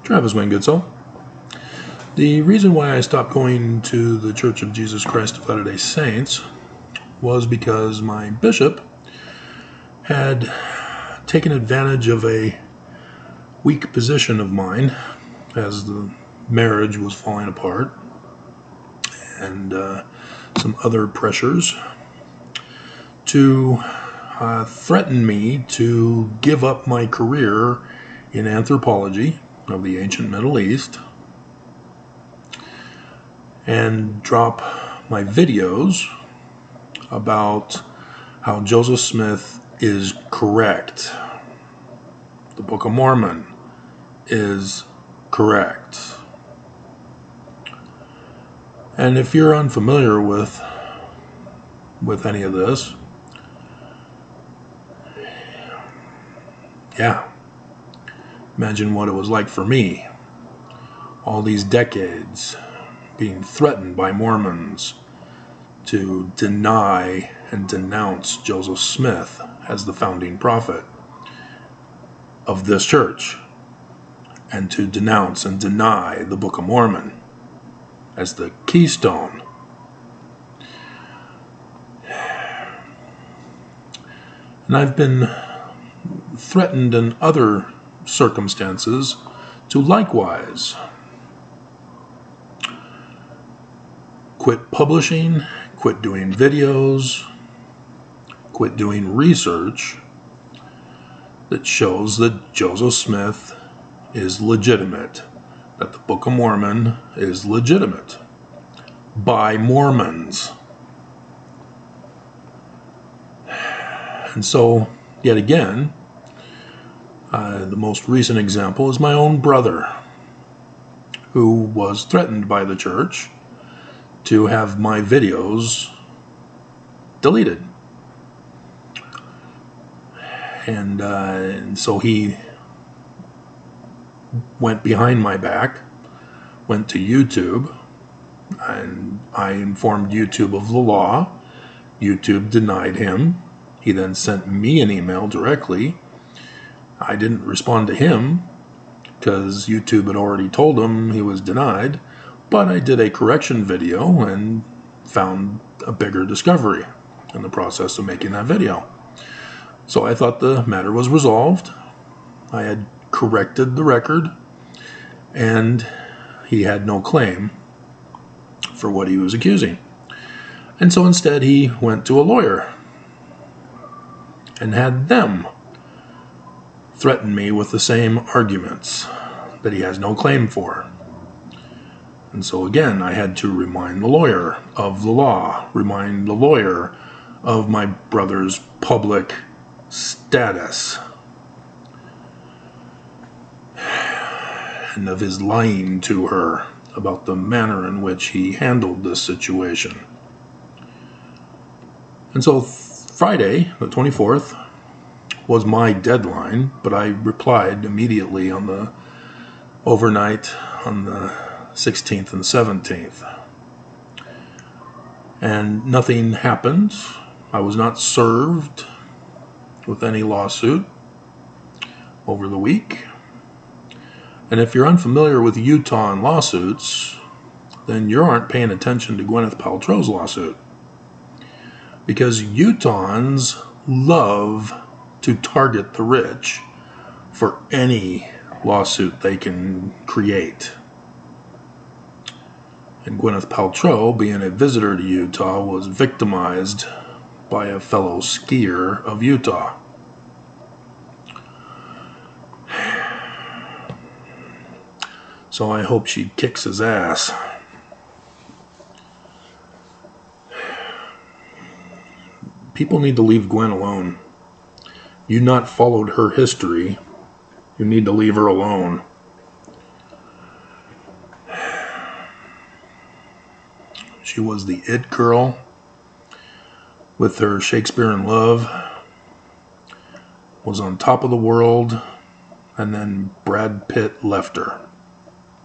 Travis Wayne Goodsoul. The reason why I stopped going to the Church of Jesus Christ of Latter-day Saints was because my bishop had taken advantage of a weak position of mine as the marriage was falling apart and some other pressures to threaten me to give up my career in anthropology of the ancient Middle East and drop my videos about how Joseph Smith is correct. The Book of Mormon is correct. And if you're unfamiliar with any of this, yeah, imagine what it was like for me. All these decades being threatened by Mormons to deny and denounce Joseph Smith as the founding prophet of this church, and to denounce and deny the Book of Mormon as the keystone. And I've been threatened in other circumstances to likewise quit publishing, quit doing videos, quit doing research that shows that Joseph Smith is legitimate, that the Book of Mormon is legitimate by Mormons. And so, yet again, the most recent example is my own brother, who was threatened by the church to have my videos deleted. And so he went behind my back, went to YouTube, and I informed YouTube of the law. YouTube denied him. He then sent me an email directly. I didn't respond to him because YouTube had already told him he was denied, but I did a correction video and found a bigger discovery in the process of making that video. So I thought the matter was resolved. I had corrected the record, and he had no claim for what he was accusing. And so instead he went to a lawyer and had them threaten me with the same arguments that he has no claim for. And so again, I had to remind the lawyer of the law, remind the lawyer of my brother's public status, and of his lying to her about the manner in which he handled this situation. And so Friday, the 24th, was my deadline, but I replied immediately on the overnight on the 16th and 17th. And nothing happened. I was not served with any lawsuit over the week. And if you're unfamiliar with Utah and lawsuits, then you aren't paying attention to Gwyneth Paltrow's lawsuit. Because Utahns love to target the rich for any lawsuit they can create. And Gwyneth Paltrow, being a visitor to Utah, was victimized by a fellow skier of Utah. So I hope she kicks his ass. People need to leave Gwen alone. You not followed her history. You need to leave her alone. She was the it girl with her Shakespeare in Love, was on top of the world, and then Brad Pitt left her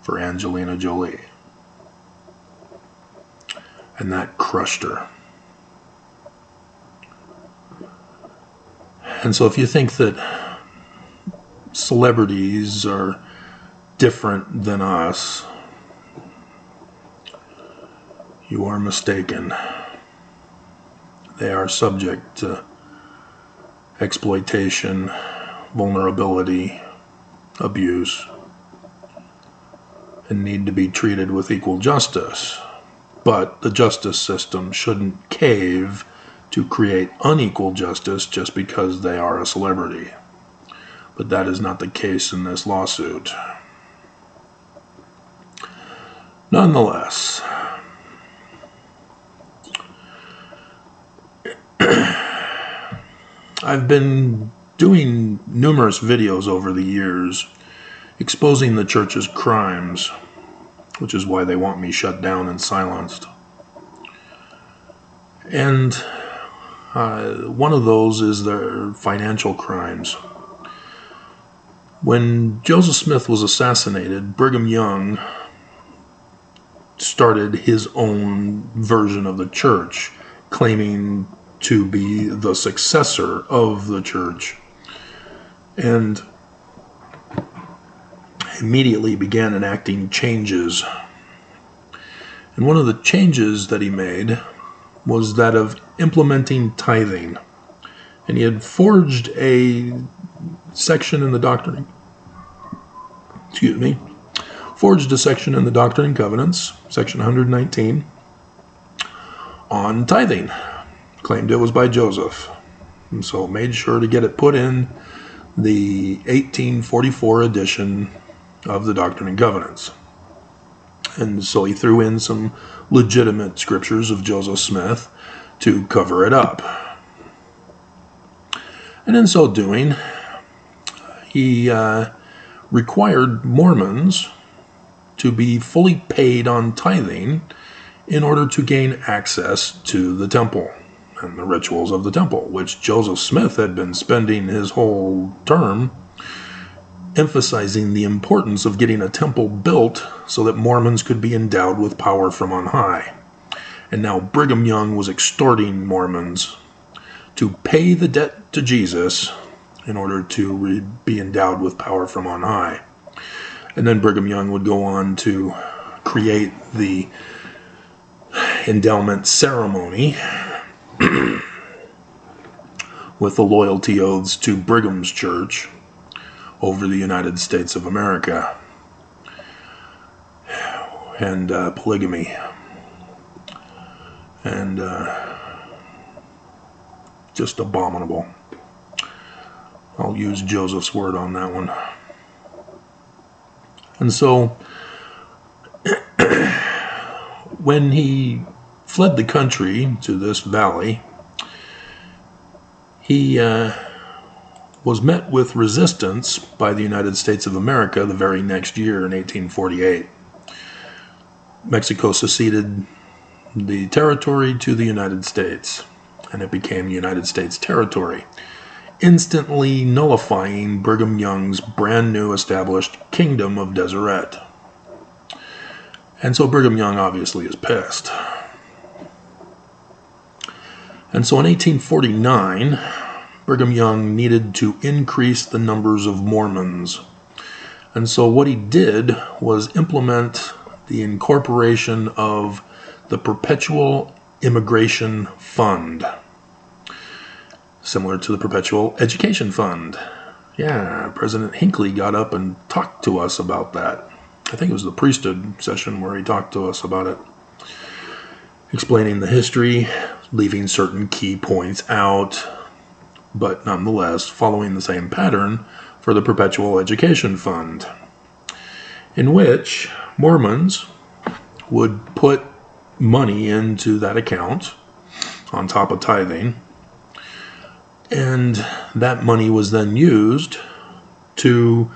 for Angelina Jolie. And that crushed her. And so if you think that celebrities are different than us, you are mistaken. They are subject to exploitation, vulnerability, abuse, and need to be treated with equal justice. But the justice system shouldn't cave to create unequal justice just because they are a celebrity. But that is not the case in this lawsuit. Nonetheless, I've been doing numerous videos over the years exposing the church's crimes, which is why they want me shut down and silenced. And one of those is their financial crimes. When Joseph Smith was assassinated, Brigham Young started his own version of the church, claiming to be the successor of the church, and immediately began enacting changes. And one of the changes that he made was that of implementing tithing. And he had forged a section in the Doctrine in the Doctrine and Covenants, section 119, on tithing. Claimed it was by Joseph. And so made sure to get it put in the 1844 edition of the Doctrine and Covenants. And so he threw in some legitimate scriptures of Joseph Smith to cover it up. And in so doing, he required Mormons to be fully paid on tithing in order to gain access to the temple and the rituals of the temple, which Joseph Smith had been spending his whole term emphasizing the importance of getting a temple built so that Mormons could be endowed with power from on high. And now Brigham Young was extorting Mormons to pay the debt to Jesus in order to be endowed with power from on high. And then Brigham Young would go on to create the endowment ceremony with the loyalty oaths to Brigham's church over the United States of America, and polygamy, and just abominable. I'll use Joseph's word on that one. And so when he fled the country to this valley, he was met with resistance by the United States of America the very next year in 1848. Mexico seceded the territory to the United States, and it became United States territory, instantly nullifying Brigham Young's brand new established Kingdom of Deseret. And so Brigham Young obviously is pissed. And so in 1849, Brigham Young needed to increase the numbers of Mormons. And so what he did was implement the incorporation of the Perpetual Immigration Fund, similar to the Perpetual Education Fund. Yeah, President Hinckley got up and talked to us about that. I think it was the priesthood session where he talked to us about it, explaining the history, leaving certain key points out, but nonetheless following the same pattern for the Perpetual Education Fund, in which Mormons would put money into that account on top of tithing, and that money was then used to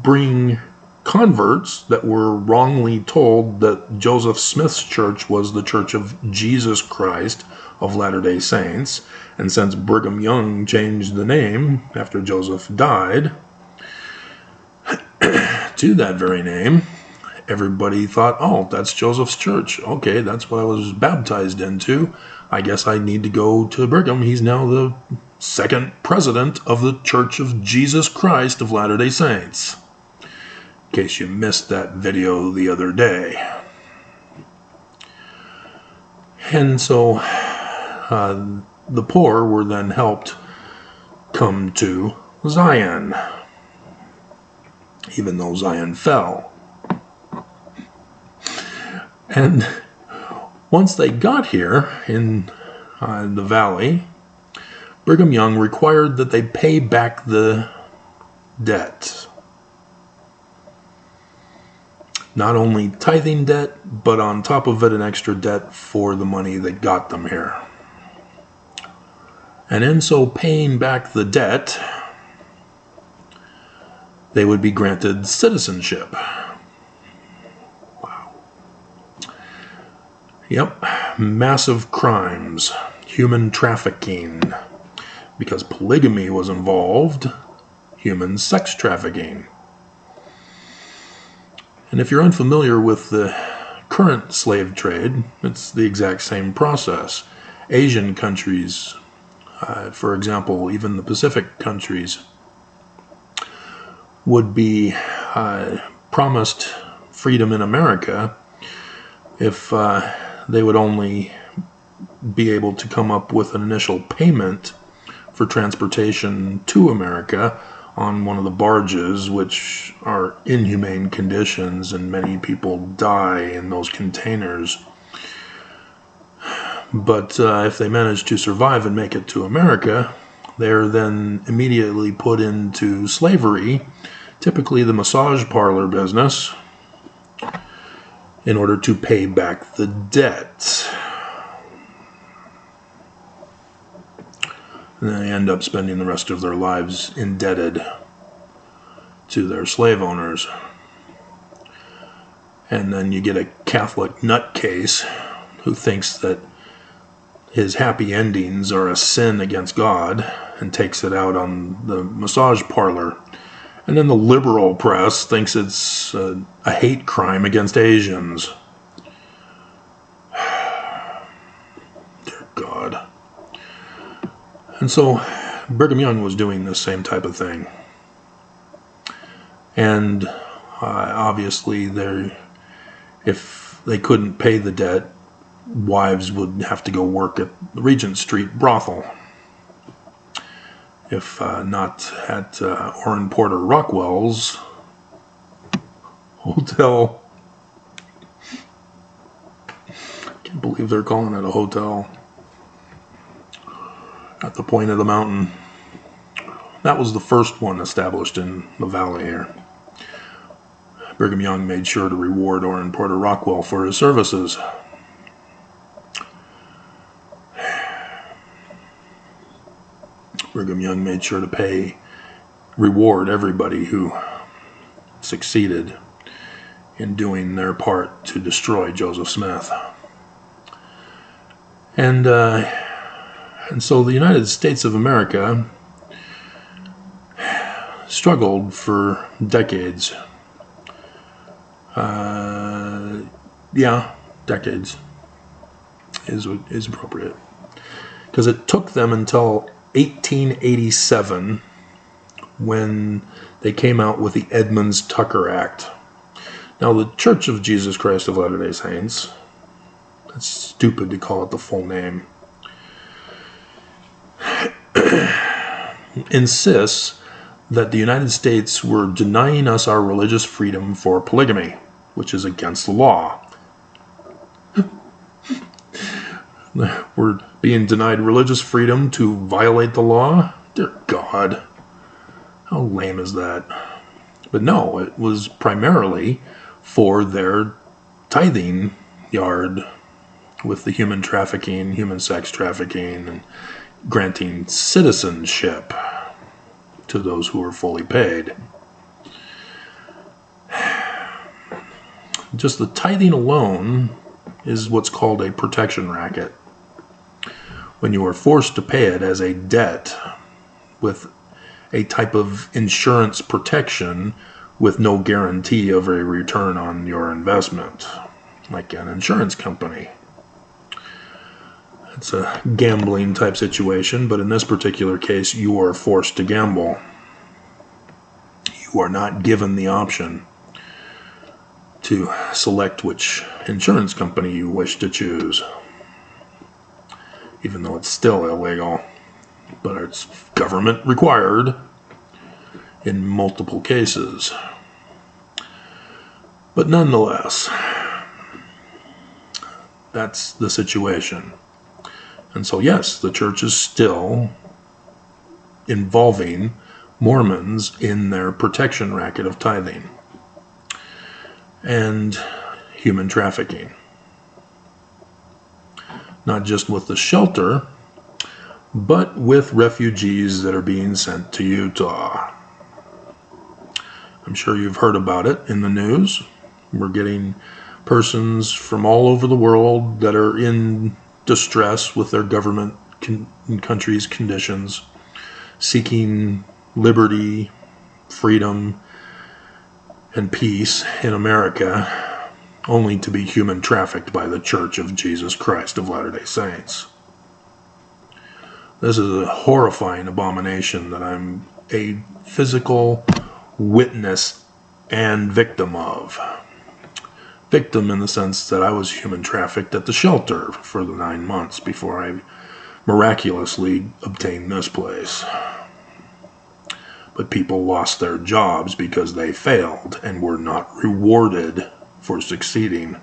bring converts that were wrongly told that Joseph Smith's church was the Church of Jesus Christ of Latter-day Saints. And since Brigham Young changed the name after Joseph died to that very name, everybody thought, oh, that's Joseph's church. Okay, that's what I was baptized into. I guess I need to go to Brigham. He's now the second president of the Church of Jesus Christ of Latter-day Saints. in case you missed that video the other day. And so the poor were then helped come to Zion, even though Zion fell. And once they got here in the valley, Brigham Young required that they pay back the debt. Not only tithing debt, but on top of it, an extra debt for the money that got them here. And in so paying back the debt, they would be granted citizenship. Wow. Yep, massive crimes, human trafficking, because polygamy was involved, human sex trafficking. And if you're unfamiliar with the current slave trade, it's the exact same process. Asian countries, for example, even the Pacific countries, would be promised freedom in America if they would only be able to come up with an initial payment for transportation to America on one of the barges, which are inhumane conditions, and many people die in those containers. But if they manage to survive and make it to America, they're then immediately put into slavery, typically the massage parlor business, in order to pay back the debt. And then they end up spending the rest of their lives indebted to their slave owners. And then you get a Catholic nutcase who thinks that his happy endings are a sin against God and takes it out on the massage parlor. And then the liberal press thinks it's a hate crime against Asians. Dear God. And so Brigham Young was doing this same type of thing. And obviously, if they couldn't pay the debt, wives would have to go work at the Regent Street brothel. If not at Orrin Porter Rockwell's hotel. Can't believe they're calling it a hotel. At the point of the mountain. That was the first one established in the valley here. Brigham Young made sure to reward Orrin Porter Rockwell for his services. Brigham Young made sure to reward everybody who succeeded in doing their part to destroy Joseph Smith. And so the United States of America struggled for decades. Decades is appropriate. Because it took them until 1887 when they came out with the Edmunds-Tucker Act. Now, the Church of Jesus Christ of Latter-day Saints, that's stupid to call it the full name, insists that the United States were denying us our religious freedom for polygamy, which is against the law. We're being denied religious freedom to violate the law? Dear God, how lame is that? But no, it was primarily for their tithing yard with the human trafficking, human sex trafficking, and granting citizenship to those who were fully paid. Just the tithing alone is what's called a protection racket. When you are forced to pay it as a debt with a type of insurance protection with no guarantee of a return on your investment, like an insurance company. It's a gambling type situation, but in this particular case, you are forced to gamble. You are not given the option. to select which insurance company you wish to choose, even though it's still illegal, but it's government required in multiple cases. But nonetheless, that's the situation. And so yes, the church is still involving Mormons in their protection racket of tithing and human trafficking. Not just with the shelter, but with refugees that are being sent to Utah. I'm sure you've heard about it in the news. We're getting persons from all over the world that are in distress with their government and country's conditions, seeking liberty, freedom, and peace in America, only to be human trafficked by the Church of Jesus Christ of Latter-day Saints. This is a horrifying abomination that I'm a physical witness and victim of. Victim in the sense that I was human trafficked at the shelter for the 9 months before I miraculously obtained this place. But people lost their jobs because they failed and were not rewarded for succeeding.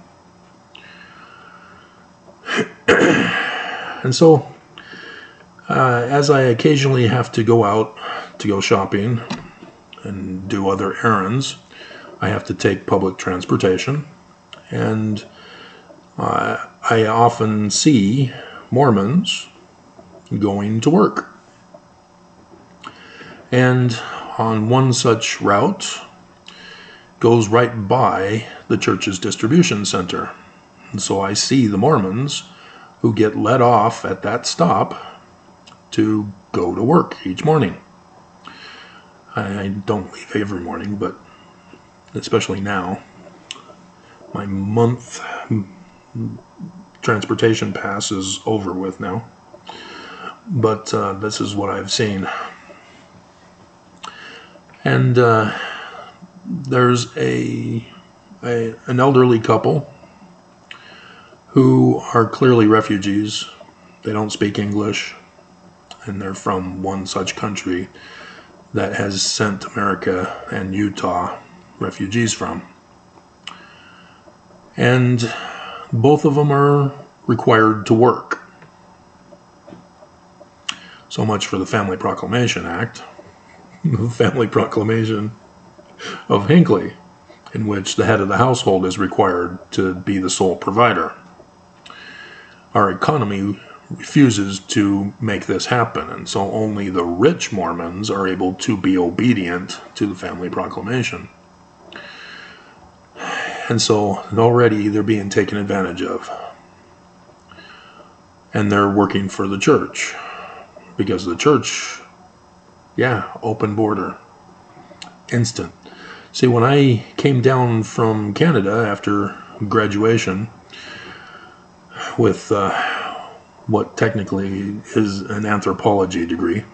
And so, as I occasionally have to go out to go shopping and do other errands, I have to take public transportation. And I often see Mormons going to work. And on one such route goes right by the church's distribution center. And so I see the Mormons who get let off at that stop to go to work each morning. I don't leave every morning, but especially now. My month transportation pass is over with now. But this is what I've seen. And there's an elderly couple who are clearly refugees. They don't speak English, and they're from one such country that has sent America and Utah refugees from. And both of them are required to work. So much for the Family Proclamation Act. The Family Proclamation of Hinckley, in which the head of the household is required to be the sole provider. Our economy refuses to make this happen, and so only the rich Mormons are able to be obedient to the Family Proclamation. And so already they're being taken advantage of. And they're working for the church. Because the church, open border. Instant. See, when I came down from Canada after graduation with what technically is an anthropology degree,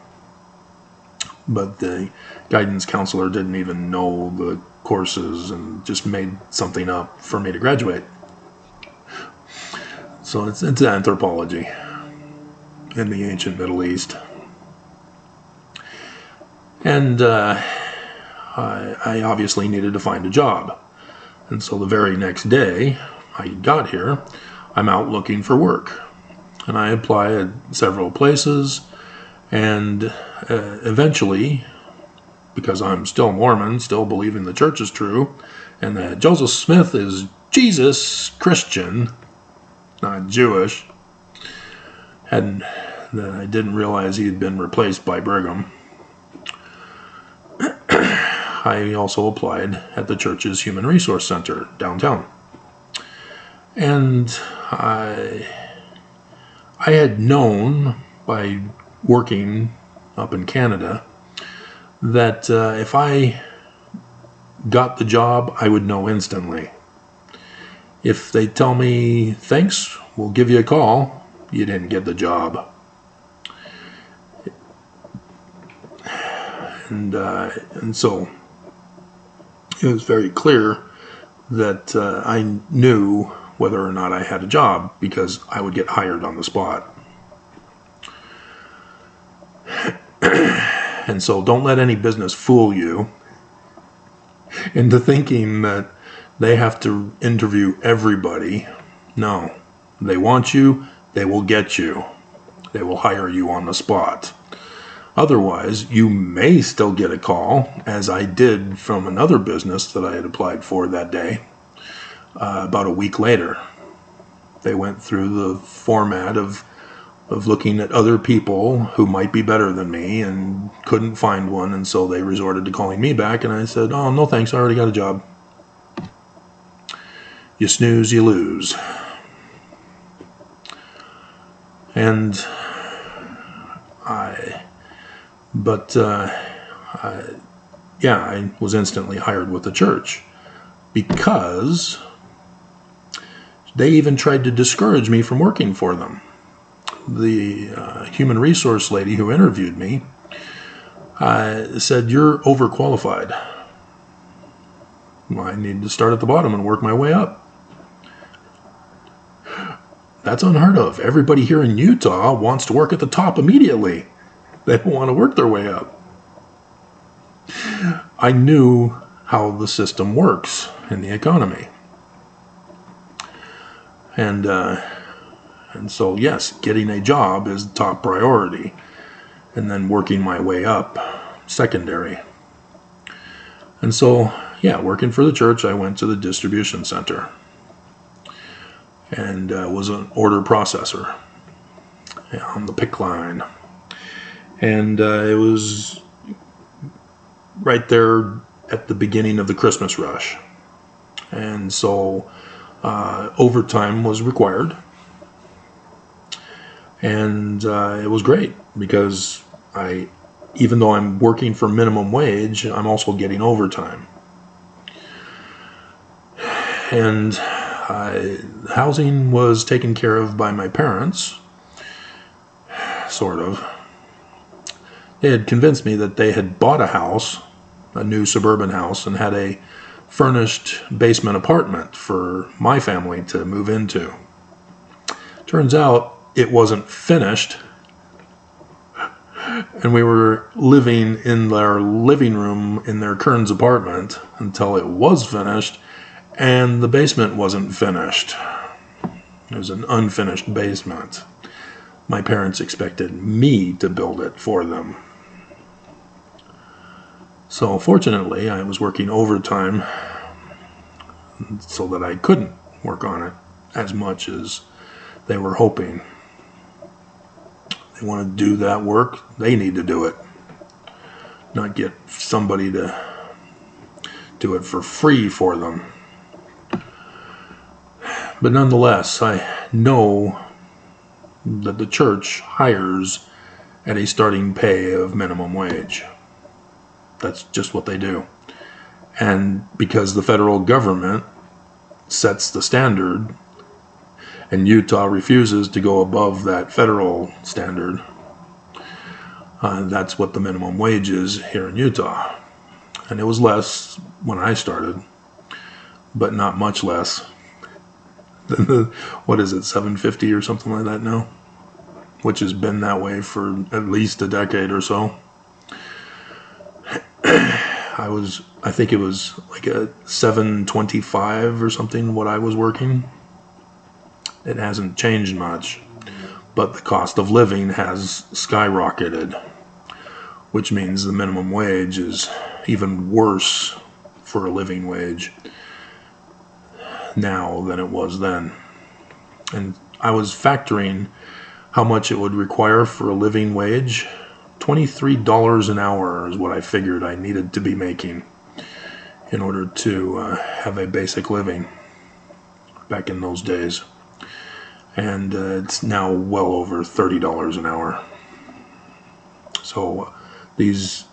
but the guidance counselor didn't even know the courses and just made something up for me to graduate. So it's anthropology in the ancient Middle East. And I obviously needed to find a job. And so the very next day I got here, I'm out looking for work. And I apply at several places, and eventually, because I'm still Mormon, still believing the church is true, and that Joseph Smith is Jesus Christian, not Jewish, and that I didn't realize he had been replaced by Brigham. I also applied at the church's Human Resource Center downtown. And I had known by working up in Canada that if I got the job, I would know instantly. If they tell me, thanks, we'll give you a call, you didn't get the job. And so it was very clear that I knew whether or not I had a job because I would get hired on the spot. And so don't let any business fool you into thinking that they have to interview everybody. No, they want you, they will get you. They will hire you on the spot. Otherwise, you may still get a call, as I did from another business that I had applied for that day, about a week later. They went through the format of looking at other people who might be better than me and couldn't find one, and so they resorted to calling me back, and I said, oh, no thanks, I already got a job. You snooze, you lose. And I was instantly hired with the church because they even tried to discourage me from working for them. The human resource lady who interviewed me said, you're overqualified. Well, I need to start at the bottom and work my way up. That's unheard of. Everybody here in Utah wants to work at the top immediately. They don't want to work their way up. I knew how the system works in the economy. And so, yes, getting a job is the top priority. And then working my way up, secondary. And so, working for the church, I went to the distribution center. And was an order processor on the pick line. And it was right there at the beginning of the Christmas rush. And so overtime was required. And it was great because even though I'm working for minimum wage, I'm also getting overtime. And housing was taken care of by my parents, sort of. They had convinced me that they had bought a house, a new suburban house, and had a furnished basement apartment for my family to move into. Turns out it wasn't finished, and we were living in their living room in their Kearns apartment until it was finished. And the basement wasn't finished. It was an unfinished basement. My parents expected me to build it for them. So fortunately, I was working overtime so that I couldn't work on it as much as they were hoping. They want to do that work, they need to do it. Not get somebody to do it for free for them. But nonetheless, I know that the church hires at a starting pay of minimum wage. That's just what they do. And because the federal government sets the standard, and Utah refuses to go above that federal standard, that's what the minimum wage is here in Utah. And it was less when I started, but not much less. What is it, $7.50 or something like that now? Which has been that way for at least a decade or so. I think it was like a $7.25 or something what I was working. It hasn't changed much, but the cost of living has skyrocketed, which means the minimum wage is even worse for a living wage now than it was then. And I was factoring how much it would require for a living wage. $23 an hour is what I figured I needed to be making in order to have a basic living back in those days. And it's now well over $30 an hour. So these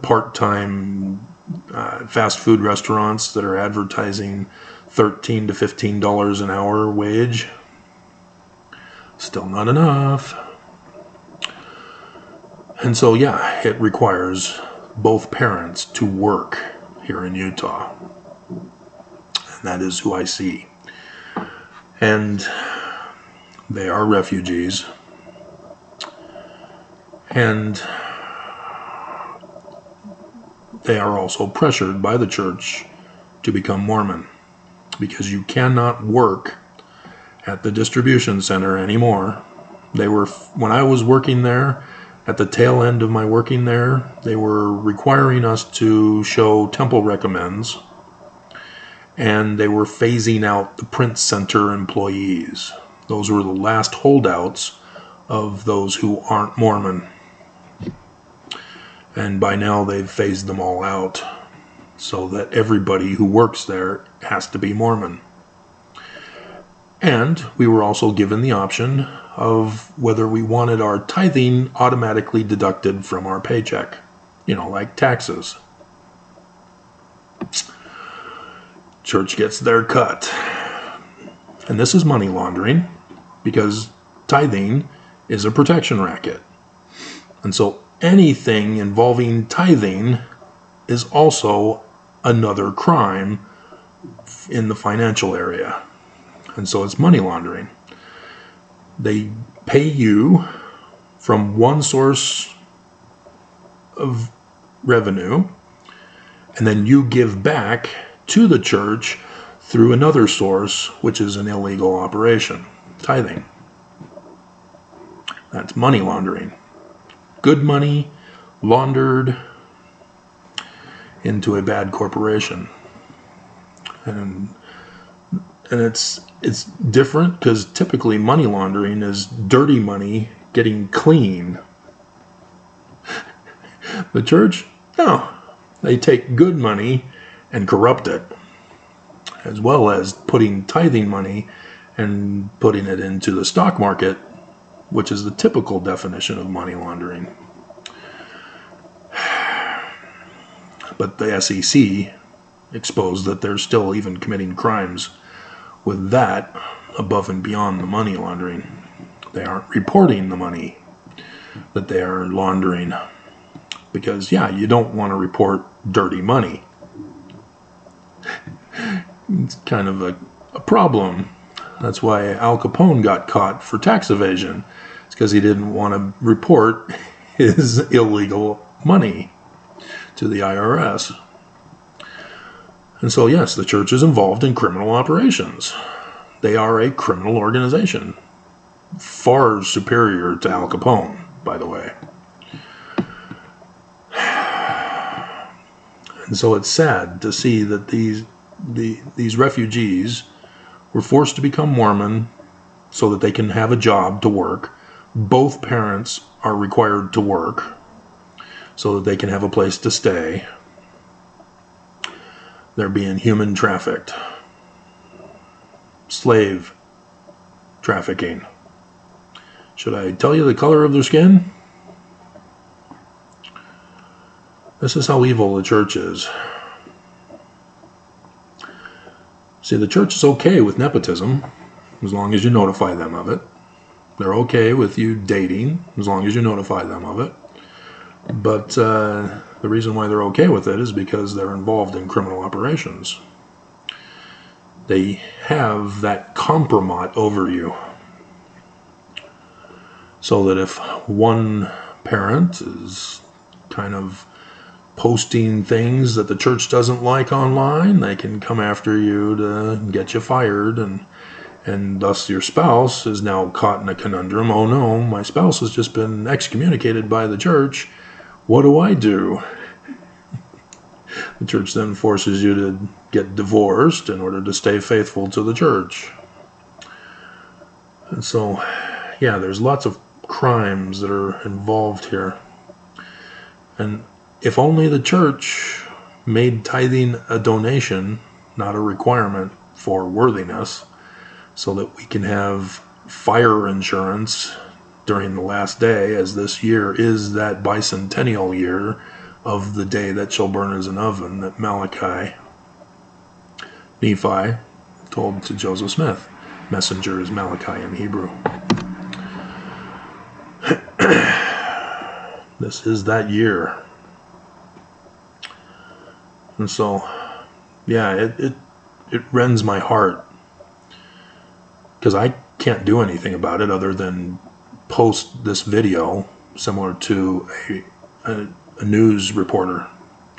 part-time fast food restaurants that are advertising $13 to $15 an hour wage, still not enough. And so it requires both parents to work here in Utah. And that is who I see. And they are refugees. And they are also pressured by the church to become Mormon, because you cannot work at the distribution center anymore. When I was working there, at the tail end of my working there, they were requiring us to show temple recommends, and they were phasing out the print center employees. Those were the last holdouts of those who aren't Mormon. And by now they've phased them all out, so that everybody who works there has to be Mormon. And we were also given the option of whether we wanted our tithing automatically deducted from our paycheck, like taxes. Church gets their cut. And this is money laundering, because tithing is a protection racket. And so anything involving tithing is also another crime in the financial area. And so it's money laundering. They pay you from one source of revenue, and then you give back to the church through another source, which is an illegal operation, tithing. That's money laundering. Good money laundered into a bad corporation. And it's different, because typically money laundering is dirty money getting clean. The church, no. They take good money and corrupt it, as well as putting tithing money and putting it into the stock market, which is the typical definition of money laundering. But the SEC exposed that they're still even committing crimes with that above and beyond the money laundering. They aren't reporting the money that they are laundering, because, you don't want to report dirty money. It's kind of a problem. That's why Al Capone got caught for tax evasion. It's because he didn't want to report his illegal money to the IRS. And so, yes, the church is involved in criminal operations. They are a criminal organization, far superior to Al Capone, by the way. And so it's sad to see that these refugees were forced to become Mormon so that they can have a job to work. Both parents are required to work so that they can have a place to stay. They're being human trafficked. Slave trafficking. Should I tell you the color of their skin? This is how evil the church is. See, the church is okay with nepotism, as long as you notify them of it. They're okay with you dating, as long as you notify them of it. But the reason why they're okay with it is because they're involved in criminal operations. They have that compromise over you. So that if one parent is kind of posting things that the church doesn't like online, they can come after you to get you fired, and thus your spouse is now caught in a conundrum. Oh no, my spouse has just been excommunicated by the church. What do I do? The church then forces you to get divorced in order to stay faithful to the church. And so, there's lots of crimes that are involved here. And if only the church made tithing a donation, not a requirement for worthiness, so that we can have fire insurance during the last day, as this year is that bicentennial year of the day that shall burn as an oven that Nephi told to Joseph Smith. Messenger is Malachi in Hebrew. This is that year. And so, it rends my heart because I can't do anything about it other than post this video similar to a news reporter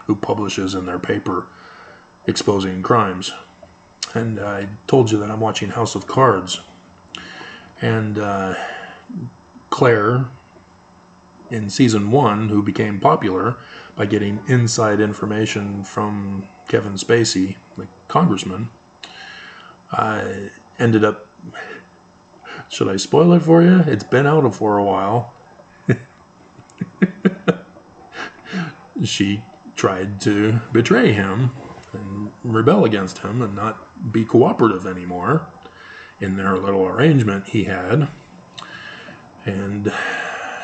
who publishes in their paper exposing crimes. And I told you that I'm watching House of Cards. And Claire, in season 1, who became popular by getting inside information from Kevin Spacey, the congressman, ended up... Should I spoil it for you? It's been out for a while. She tried to betray him and rebel against him and not be cooperative anymore in their little arrangement he had. And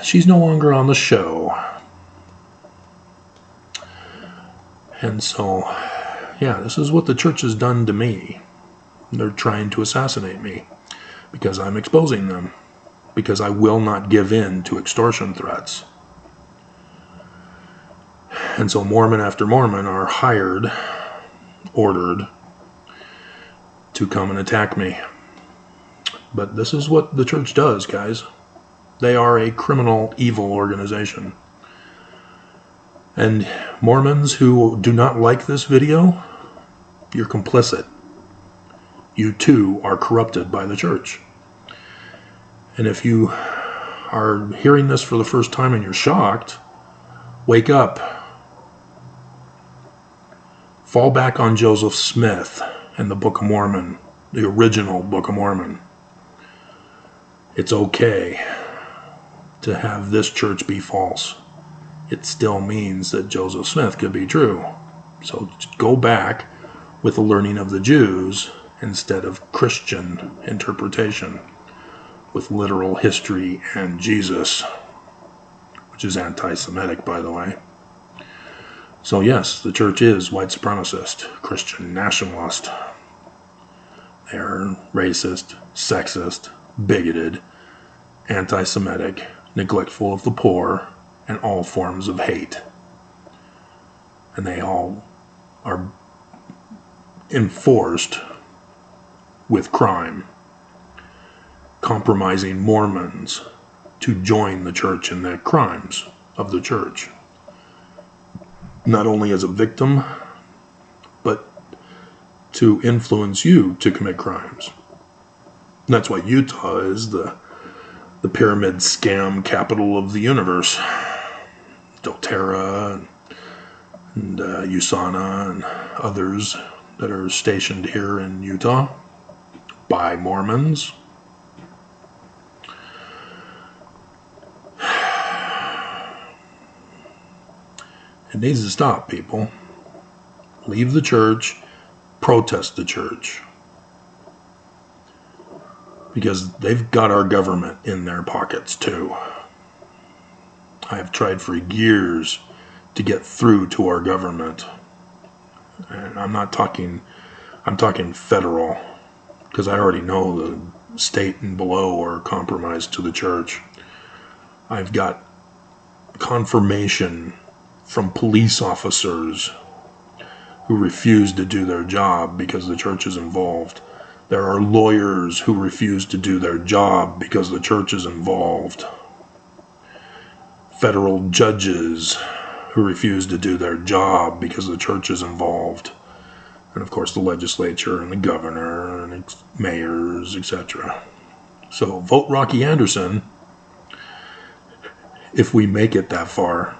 she's no longer on the show. And so, yeah, this is what the church has done to me. They're trying to assassinate me because I'm exposing them, because I will not give in to extortion threats. And so Mormon after Mormon are hired, ordered to come and attack me. But this is what the church does, guys. They are a criminal, evil organization. And Mormons who do not like this video, you're complicit. You too are corrupted by the church. And if you are hearing this for the first time and you're shocked, wake up. Fall back on Joseph Smith and the Book of Mormon, the original Book of Mormon. It's okay to have this church be false. It still means that Joseph Smith could be true. So go back with the learning of the Jews instead of Christian interpretation with literal history and Jesus, which is anti-Semitic, by the way. So yes, the church is white supremacist, Christian nationalist. They're racist, sexist, bigoted, anti-Semitic, neglectful of the poor, and all forms of hate. And they all are enforced with crime, compromising Mormons to join the church in the crimes of the church. Not only as a victim, but to influence you to commit crimes. And that's why Utah is the pyramid scam capital of the universe. doTERRA and USANA and others that are stationed here in Utah by Mormons. It needs to stop, people. Leave the church, protest the church. Because they've got our government in their pockets too. I have tried for years to get through to our government. And I'm talking federal, because I already know the state and below are compromised to the church. I've got confirmation from police officers who refuse to do their job because the church is involved. There are lawyers who refuse to do their job because the church is involved. Federal judges who refuse to do their job because the church is involved. And of course the legislature and the governor and mayors, etc. So vote Rocky Anderson if we make it that far.